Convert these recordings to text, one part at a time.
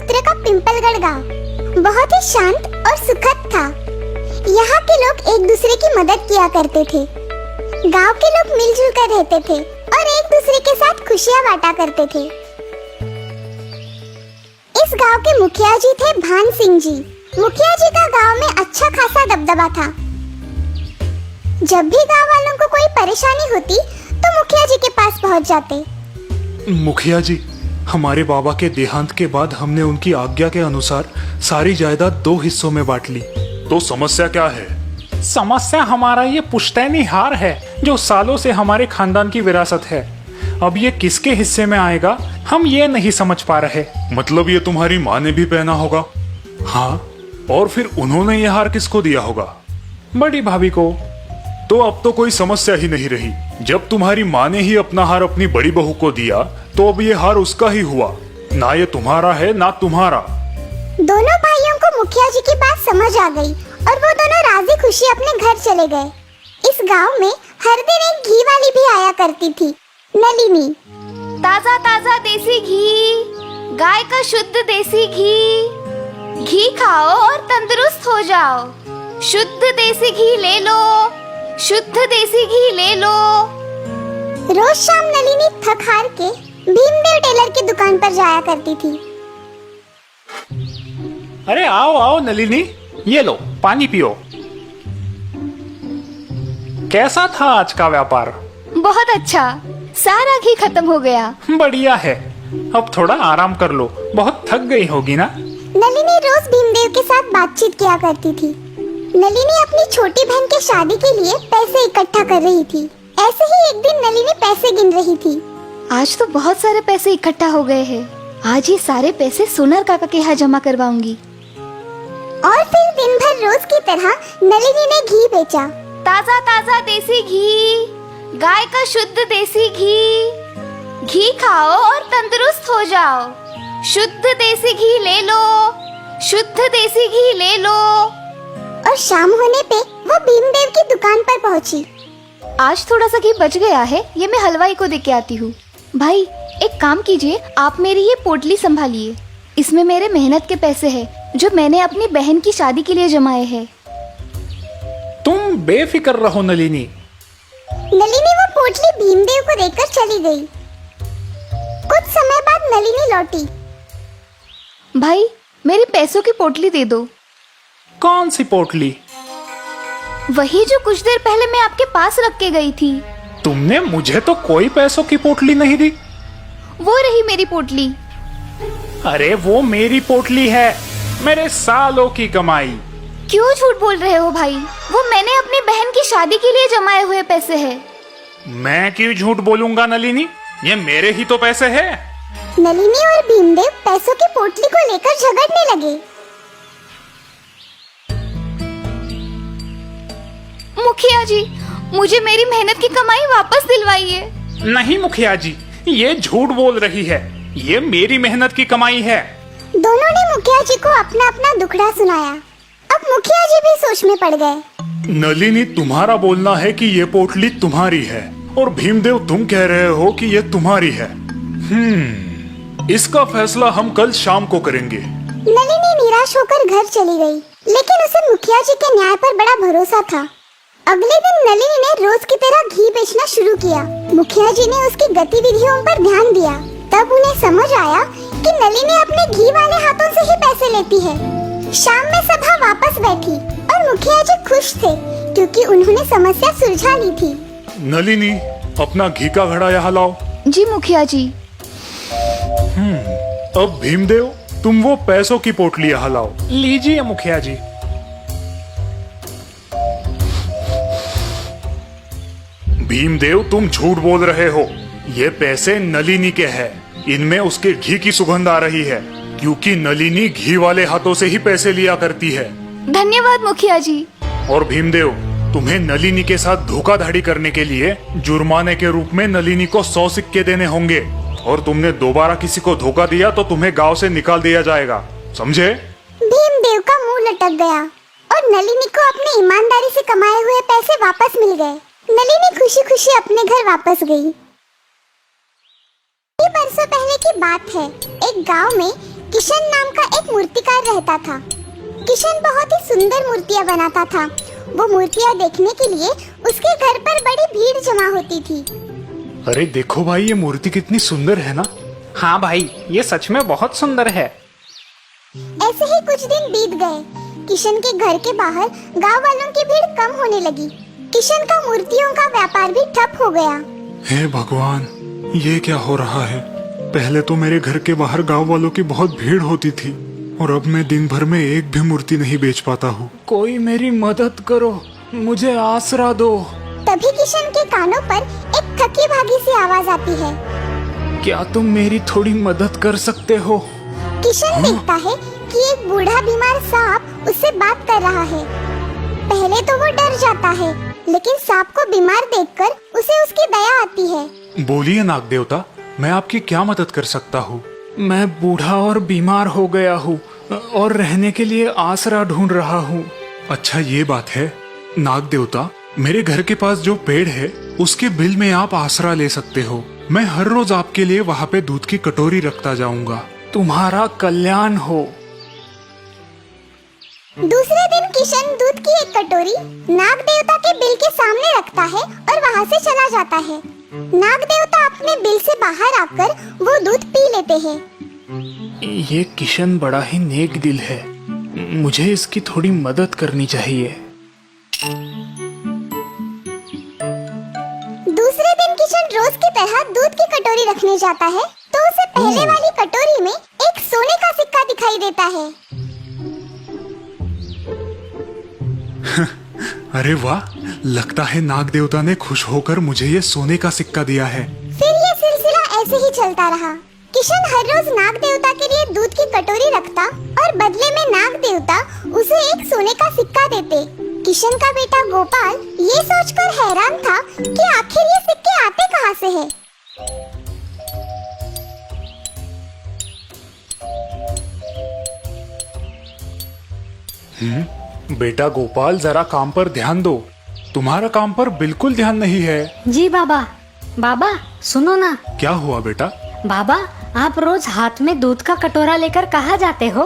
पुत्र का पिंपलगढ़ गांव बहुत ही शांत और सुखद था। यहाँ के लोग एक दूसरे की मदद किया करते थे। गांव के लोग मिलजुल कर रहते थे और एक दूसरे के साथ खुशियाँ बांटा करते थे। इस गांव के मुखिया जी थे भान सिंह जी। मुखिया जी का गांव में अच्छा खासा दबदबा था। जब भी गांव वालों को कोई परेशानी होती तो मुखिया जी के पास पहुंच जाते। मुखिया जी, हमारे बाबा के देहांत के बाद हमने उनकी आज्ञा के अनुसार सारी जायदाद 2 हिस्सों में बांट ली। तो समस्या क्या है? समस्या हमारा ये पुश्तैनी हार है जो सालों से हमारे खानदान की विरासत है। अब ये किसके हिस्से में आएगा हम ये नहीं समझ पा रहे। मतलब ये तुम्हारी माँ ने भी पहना होगा? हाँ, और फिर उन्होंने ये हार किसको दिया होगा? बड़ी भाभी को। तो अब तो कोई समस्या ही नहीं रही। जब तुम्हारी माँ ने ही अपना हार अपनी बड़ी बहू को दिया तो अब ये हार उसका ही हुआ, ना ये तुम्हारा है ना तुम्हारा। दोनों भाइयों को मुखिया जी की बात समझ आ गई और वो दोनों राजी खुशी अपने घर चले गए। इस गांव में हर दिन एक घी वाली भी आया करती थी, नलिनी। ताजा ताजा देसी घी, गाय का शुद्ध देसी घी। घी खाओ और तंदुरुस्त हो जाओ। शुद्ध देसी घी ले लो, शुद्ध देसी घी ले लो। रोज शाम नलिनी थक हार के भीमदेव टेलर की दुकान पर जाया करती थी। अरे आओ आओ नलिनी, ये लो पानी पियो। कैसा था आज का व्यापार? बहुत अच्छा, सारा घी खत्म हो गया। बढ़िया है, अब थोड़ा आराम कर लो, बहुत थक गई होगी ना। नलिनी रोज भीमदेव के साथ बातचीत किया करती थी। नलिनी अपनी छोटी बहन के शादी के लिए पैसे इकट्ठा कर रही थी। ऐसे ही एक दिन नलिनी पैसे गिन रही थी। आज तो बहुत सारे पैसे इकट्ठा हो गए हैं। आज ये सारे पैसे सोनर काका के यहाँ जमा करवाऊंगी। और फिर दिन भर रोज की तरह नलिनी ने घी बेचा। ताजा ताजा देसी घी, गाय का शुद्ध देसी घी। घी खाओ और तंदुरुस्त हो जाओ। शुद्ध देसी घी ले लो, शुद्ध देसी घी ले लो। और शाम होने पे वो भीमदेव की दुकान पर पहुंची। आज थोड़ा सा घी बच गया है, ये मैं हलवाई को दे के आती हूँ। भाई एक काम कीजिए, आप मेरी ये पोटली संभालिए। इसमें मेरे मेहनत के पैसे हैं जो मैंने अपनी बहन की शादी के लिए जमाए हैं। तुम बेफिक्र रहो नलिनी। नलिनी वो पोटली भीमदेव को देकर चली गई। कुछ समय बाद नलिनी लौटी। भाई मेरी पैसों की पोटली दे दो। कौन सी पोटली? वही जो कुछ देर पहले मैं आपके पास रख के गई थी। तुमने मुझे तो कोई पैसों की पोटली नहीं दी। वो रही मेरी पोटली। अरे वो मेरी पोटली है, मेरे सालों की कमाई। क्यों झूठ बोल रहे हो भाई? वो मैंने अपनी बहन की शादी के लिए जमाए हुए पैसे हैं। मैं क्यों झूठ बोलूंगा नलिनी, ये मेरे ही तो पैसे हैं। नलिनी और भीमदेव पैसों की पोटली को लेकर झगड़ने लगे। मुखिया जी, मुझे मेरी मेहनत की कमाई वापस दिलवाइए। नहीं मुखिया जी, ये झूठ बोल रही है, ये मेरी मेहनत की कमाई है। दोनों ने मुखिया जी को अपना अपना दुखड़ा सुनाया। अब मुखिया जी भी सोच में पड़ गए। नलिनी, तुम्हारा बोलना है कि ये पोटली तुम्हारी है और भीमदेव तुम कह रहे हो कि ये तुम्हारी है। इसका फैसला हम कल शाम को करेंगे। नलिनी निराश होकर घर चली गई, लेकिन उसे मुखिया जी के न्याय पर बड़ा भरोसा था। अगले दिन नलिनी ने रोज की तरह घी बेचना शुरू किया। मुखिया जी ने उसकी गतिविधियों पर ध्यान दिया। तब उन्हें समझ आया कि नलिनी अपने घी वाले हाथों से ही पैसे लेती है। शाम में सभा वापस बैठी और मुखिया जी खुश थे क्योंकि उन्होंने समस्या सुलझा ली थी। नलिनी, अपना घी का घड़ा यहाँ लाओ। जी मुखिया जी। अब भीमदेव, तुम वो पैसों की पोटली यहाँ लाओ। लीजिए मुखिया जी। भीमदेव, तुम झूठ बोल रहे हो। ये पैसे नलिनी के हैं। इनमें उसके घी की सुगंध आ रही है क्योंकि नलिनी घी वाले हाथों से ही पैसे लिया करती है। धन्यवाद मुखिया जी। और भीमदेव, तुम्हें नलिनी के साथ धोखाधड़ी करने के लिए जुर्माने के रूप में नलिनी को 100 सिक्के देने होंगे और तुमने दोबारा किसी को धोखा दिया तो तुम्हें गांव से निकाल दिया जाएगा, समझे? भीमदेव का मुंह लटक गया और नलिनी को अपनी ईमानदारी से कमाए हुए पैसे वापस मिल गए। नलिनी खुशी खुशी अपने घर वापस गई। कई बरसों पहले की बात है। एक गांव में किशन नाम का एक मूर्तिकार रहता था। किशन बहुत ही सुंदर मूर्तियां बनाता था। वो मूर्तियां देखने के लिए उसके घर पर बड़ी भीड़ जमा होती थी। अरे देखो भाई, ये मूर्ति कितनी सुंदर है ना। हाँ भाई, ये सच में बहुत सुंदर है। ऐसे ही कुछ दिन बीत गए। किशन के घर के बाहर गांव वालों की भीड़ कम होने लगी। किशन का मूर्तियों का व्यापार भी ठप हो गया। हे भगवान, ये क्या हो रहा है। पहले तो मेरे घर के बाहर गांव वालों की बहुत भीड़ होती थी और अब मैं दिन भर में एक भी मूर्ति नहीं बेच पाता हूँ। कोई मेरी मदद करो, मुझे आसरा दो। तभी किशन के कानों पर एक थकी भागी सी आवाज आती है। क्या तुम मेरी थोड़ी मदद कर सकते हो? किशन देखता है कि एक बूढ़ा बीमार सांप उससे बात कर रहा है। पहले तो वो डर जाता है, लेकिन सांप को बीमार देखकर उसे उसकी दया आती है। बोलिए नाग देवता, मैं आपकी क्या मदद कर सकता हूँ? मैं बूढ़ा और बीमार हो गया हूँ और रहने के लिए आसरा ढूंढ रहा हूँ। अच्छा ये बात है। नाग देवता, मेरे घर के पास जो पेड़ है उसके बिल में आप आसरा ले सकते हो। मैं हर रोज आपके लिए वहाँ पे दूध की कटोरी रखता जाऊंगा। तुम्हारा कल्याण हो। दूसरे दिन किशन दूध की एक कटोरी नाग देवता के बिल के सामने रखता है और वहाँ से चला जाता है। नाग देवता अपने बिल से बाहर आकर वो दूध पी लेते हैं। ये किशन बड़ा ही नेक दिल है, मुझे इसकी थोड़ी मदद करनी चाहिए। दूसरे दिन किशन रोज की तरह दूध की कटोरी रखने जाता है तो उसे पहले वाली कटोरी में एक सोने का सिक्का दिखाई देता है। अरे वाह, लगता है नाग देवता ने खुश होकर मुझे ये सोने का सिक्का दिया है। फिर ये सिलसिला ऐसे ही चलता रहा। किशन हर रोज नाग देवता के लिए दूध की कटोरी रखता और बदले में नाग देवता उसे एक सोने का सिक्का देते। किशन का बेटा गोपाल ये सोचकर हैरान था कि आखिर ये सिक्के आते कहाँ से हैं। बेटा गोपाल, जरा काम पर ध्यान दो। तुम्हारा काम पर बिल्कुल ध्यान नहीं है। जी बाबा। बाबा सुनो ना। क्या हुआ बेटा? बाबा, आप रोज हाथ में दूध का कटोरा लेकर कहाँ जाते हो?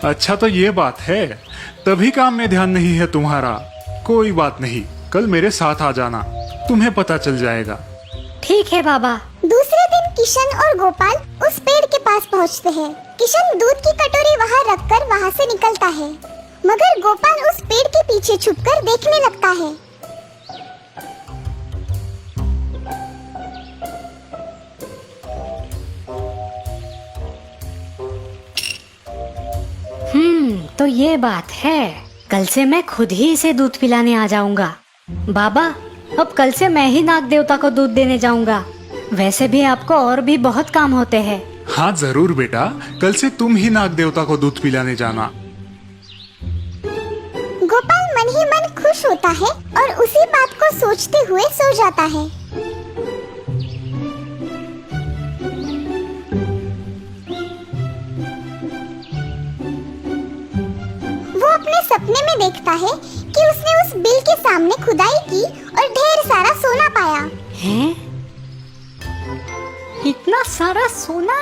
अच्छा तो ये बात है, तभी काम में ध्यान नहीं है तुम्हारा। कोई बात नहीं, कल मेरे साथ आ जाना, तुम्हें पता चल जाएगा। ठीक है बाबा। दूसरे दिन किशन और गोपाल उस पेड़ के पास पहुँचते हैं। किशन दूध की कटोरी वहाँ रखकर वहाँ से निकलता है, मगर गोपाल उस पेड़ के पीछे छुपकर देखने लगता है। तो ये बात है। कल से मैं खुद ही इसे दूध पिलाने आ जाऊंगा। बाबा, अब कल से मैं ही नाग देवता को दूध देने जाऊंगा। वैसे भी आपको और भी बहुत काम होते हैं। हाँ जरूर बेटा, कल से तुम ही नाग देवता को दूध पिलाने जाना। गोपाल मन ही मन खुश होता है और उसी बात को सोचते हुए सो जाता है। वो अपने सपने में देखता है कि उसने उस बिल के सामने खुदाई की और ढेर सारा सोना पाया। हैं? इतना सारा सोना?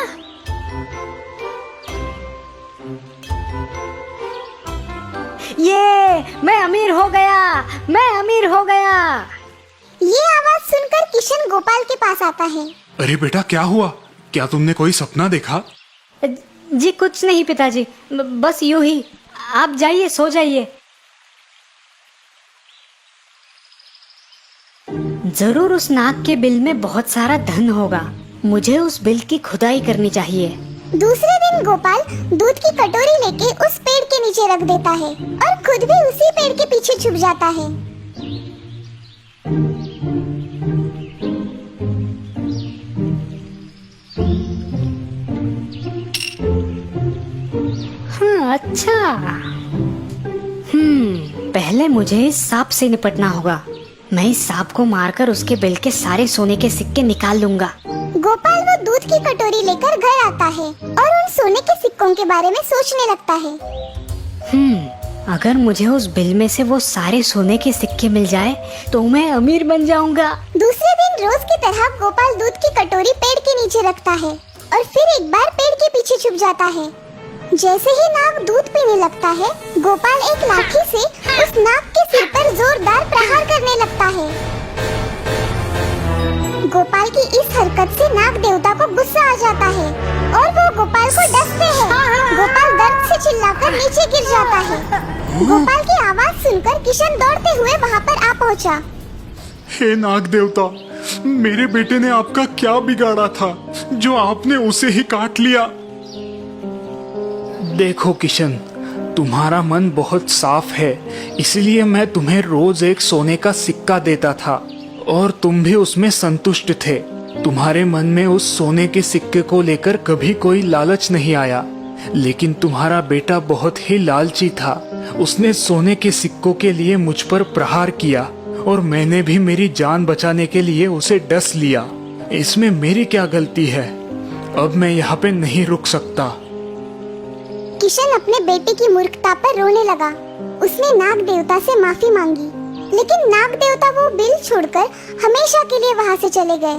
ये मैं अमीर हो गया, मैं अमीर हो गया। ये आवाज सुनकर किशन गोपाल के पास आता है। अरे बेटा क्या हुआ? क्या तुमने कोई सपना देखा? जी कुछ नहीं पिताजी, बस यूं ही। आप जाइए, सो जाइए। जरूर उस नाग के बिल में बहुत सारा धन होगा। मुझे उस बिल की खुदाई करनी चाहिए। दूसरे दिन गोपाल दूध की कटोरी लेके उस पेड़ के नीचे रख देता है और खुद भी उसी पेड़ के पीछे छुप जाता है। हाँ, अच्छा। पहले मुझे इस सांप से निपटना होगा। मैं इस सांप को मारकर उसके बिल के सारे सोने के सिक्के निकाल लूंगा। गोपाल वो दूध की कटोरी लेकर घर आता है और उन सोने के सिक्कों के बारे में सोचने लगता है। अगर मुझे उस बिल में से वो सारे सोने के सिक्के मिल जाए तो मैं अमीर बन जाऊंगा। दूसरे दिन रोज की तरह गोपाल दूध की कटोरी पेड़ के नीचे रखता है और फिर एक बार पेड़ के पीछे छुप जाता है। जैसे ही नाग दूध पीने लगता है, गोपाल एक लाठी से उस नाग के सिर पर जोरदार प्रहार करने लगता है। गोपाल की इस हरकत से नाग देवता को गुस्सा आ जाता है और वो गोपाल को डसते हैं। गोपाल दर्द से चिल्लाकर नीचे गिर जाता है। गोपाल की आवाज सुनकर किशन दौड़ते हुए वहाँ पर आ पहुँचा। हे नाग देवता, मेरे बेटे ने आपका क्या बिगाड़ा था जो आपने उसे ही काट लिया? देखो किशन, तुम्हारा मन बहुत साफ है, इसलिए मैं तुम्हें रोज एक सोने का सिक्का देता था और तुम भी उसमें संतुष्ट थे। तुम्हारे मन में उस सोने के सिक्के को लेकर कभी कोई लालच नहीं आया, लेकिन तुम्हारा बेटा बहुत ही लालची था। उसने सोने के सिक्कों के लिए मुझ पर प्रहार किया और मैंने भी मेरी जान बचाने के लिए उसे डस लिया। इसमें मेरी क्या गलती है? अब मैं यहाँ पे नहीं रुक सकता। किशन अपने बेटे की मूर्खता पर रोने लगा। उसने नाग देवता से माफी मांगी, लेकिन नाग देवता वो बिल छोड़कर हमेशा के लिए वहाँ से चले गए।